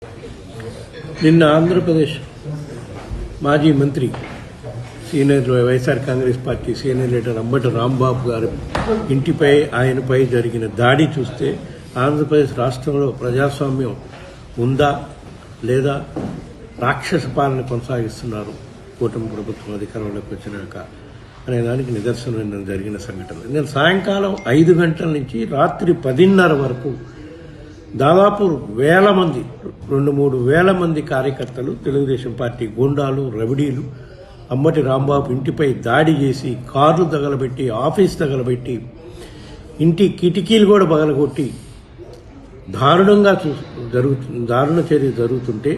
నిన్న ఆంధ్రప్రదేశ్ మాజీ మంత్రి senior YSR Congress party senior leader Ambati Rambabu గారి ఇంటిపై ఆయనపై జరిగిన దాడి చూస్తే ఆంధ్రప్రదేశ్ రాష్ట్రంలో ప్రజాస్వామ్యం ఉందా లేదా రాక్షస పాలన కొనసాగిస్తున్నారు కూటమి ప్రభుత్వం అధికారంలోకి వచ్చినాక అనే దానికి నిదర్శనం నిన్న జరిగిన సంఘటన. నేను సాయంకాలం 5 గంటల నుంచి రాత్రి 10:30 వరకు దాదాపు 1,000 మంది 2-3 వేల మంది కార్యకర్తలు తెలుగుదేశం పార్టీ గూండాలు రవిడీలు అంబటి రాంబాబు ఇంటిపై దాడి చేసి కార్లు తగలబెట్టి ఆఫీస్ తగలబెట్టి ఇంటి కిటికీలు కూడా పగలగొట్టి దారుణ చర్య జరుగుతుంటే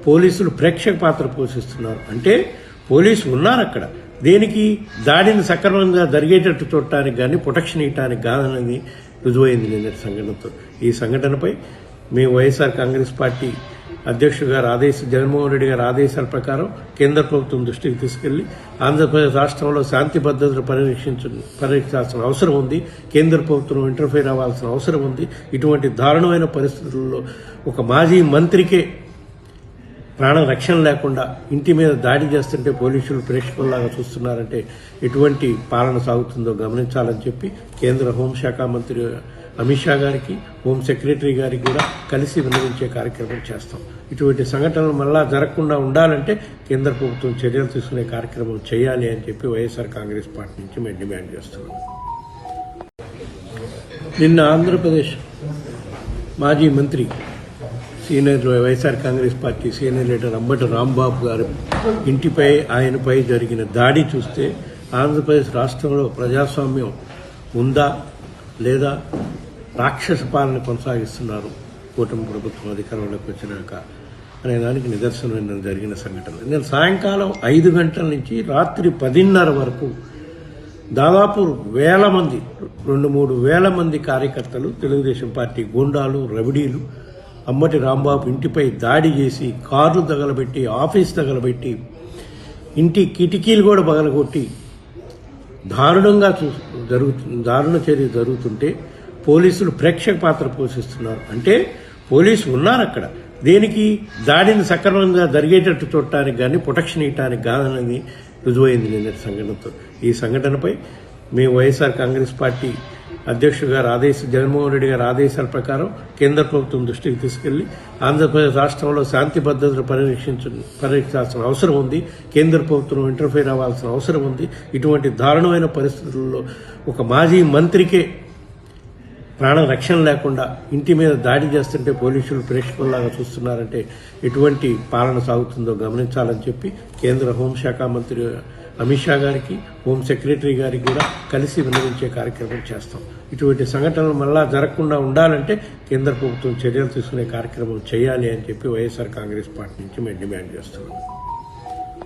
పోలీసులు ప్రేక్షక పాత్ర పోషిస్తున్నారు. అంటే పోలీసులు ఉన్నారు అక్కడ. దేనికి? దాడిని సక్రమంగా జరిగేటట్టు చూడటానికి కానీ ప్రొటెక్షన్ ఇవ్వడానికి కాదనేది రుజువైంది నిన్నటి సంఘటనతో. ఈ సంఘటనపై మేము వైఎస్ఆర్ కాంగ్రెస్ పార్టీ అధ్యక్షుడు గారు జగన్మోహన్ రెడ్డి గారి ఆదేశాల ప్రకారం కేంద్ర ప్రభుత్వం దృష్టికి తీసుకెళ్లి ఆంధ్రప్రదేశ్ రాష్ట్రంలో శాంతి భద్రతలు పరీక్షించాల్సిన అవసరం ఉంది. కేంద్ర ప్రభుత్వం ఇంటర్ఫైర్ అవ్వాల్సిన అవసరం ఉంది. ఇటువంటి దారుణమైన పరిస్థితుల్లో ఒక మాజీ మంత్రికే ప్రాణ రక్షణ లేకుండా ఇంటి మీద దాడి చేస్తుంటే పోలీసులు ప్రేక్షకుల్లాగా చూస్తున్నారంటే ఎటువంటి పాలన సాగుతుందో గమనించాలని చెప్పి కేంద్ర హోంశాఖ మంత్రి అమిత్ షా గారికి హోం సెక్రటరీ గారికి కూడా కలిసి విన్నవించే కార్యక్రమం చేస్తాం. ఇటువంటి సంఘటనలు మళ్ళా జరగకుండా ఉండాలంటే కేంద్ర ప్రభుత్వం చర్యలు తీసుకునే కార్యక్రమం చేయాలి అని చెప్పి వైఎస్ఆర్ కాంగ్రెస్ పార్టీ నుంచి మేము డిమాండ్ చేస్తున్నాం. నిన్న ఆంధ్రప్రదేశ్ మాజీ మంత్రి senior YSR Congress party senior leader Ambati Rambabu గారి ఇంటిపై ఆయనపై జరిగిన దాడి చూస్తే ఆంధ్రప్రదేశ్ రాష్ట్రంలో ప్రజాస్వామ్యం ఉందా లేదా రాక్షస పాలన కొనసాగిస్తున్నారు కూటమి ప్రభుత్వం అధికారంలోకి వచ్చినాక అనే దానికి నిదర్శనం నిన్న జరిగిన సంఘటన. నేను సాయంకాలం 5 గంటల నుంచి రాత్రి 10:30 వరకు దాదాపు 1,000 మంది 2-3 వేల మంది కార్యకర్తలు తెలుగుదేశం పార్టీ గూండాలు రవిడీలు అంబటి రాంబాబు ఇంటిపై దాడి చేసి కార్లు తగలబెట్టి ఆఫీస్ తగలబెట్టి ఇంటి కిటికీలు కూడా పగలగొట్టి దారుణ చర్య జరుగుతుంటే పోలీసులు ప్రేక్షక పాత్ర పోషిస్తున్నారు. అంటే పోలీసులు ఉన్నారు అక్కడ. దేనికి? దాడిని సక్రమంగా జరిగేటట్టు చూడటానికి కానీ ప్రొటెక్షన్ ఇవ్వడానికి కాదనేది రుజువైంది నిన్నటి సంఘటనతో. ఈ సంఘటనపై మేము వైఎస్ఆర్ కాంగ్రెస్ పార్టీ అధ్యక్షుడు గారు జగన్మోహన్ రెడ్డి గారి ఆదేశాల ప్రకారం కేంద్ర ప్రభుత్వం దృష్టికి తీసుకెళ్లి ఆంధ్రప్రదేశ్ రాష్ట్రంలో శాంతి భద్రతలు పరీక్షించాల్సిన అవసరం ఉంది. కేంద్ర ప్రభుత్వం ఇంటర్ఫైర్ అవ్వాల్సిన అవసరం ఉంది. ఇటువంటి దారుణమైన పరిస్థితుల్లో ఒక మాజీ మంత్రికే ప్రాణ రక్షణ లేకుండా ఇంటి మీద దాడి చేస్తుంటే పోలీసులు ప్రేక్షకుల్లాగా చూస్తున్నారంటే ఎటువంటి పాలన సాగుతుందో గమనించాలని చెప్పి కేంద్ర హోంశాఖ మంత్రి అమిత్ షా గారికి హోం సెక్రటరీ గారికి కూడా కలిసి విన్నవించే కార్యక్రమం చేస్తాం. ఇటువంటి సంఘటనలు మళ్ళా జరగకుండా ఉండాలంటే కేంద్ర ప్రభుత్వం చర్యలు తీసుకునే కార్యక్రమం చేయాలి అని చెప్పి వైఎస్ఆర్ కాంగ్రెస్ పార్టీ నుంచి మేము డిమాండ్ చేస్తున్నాం.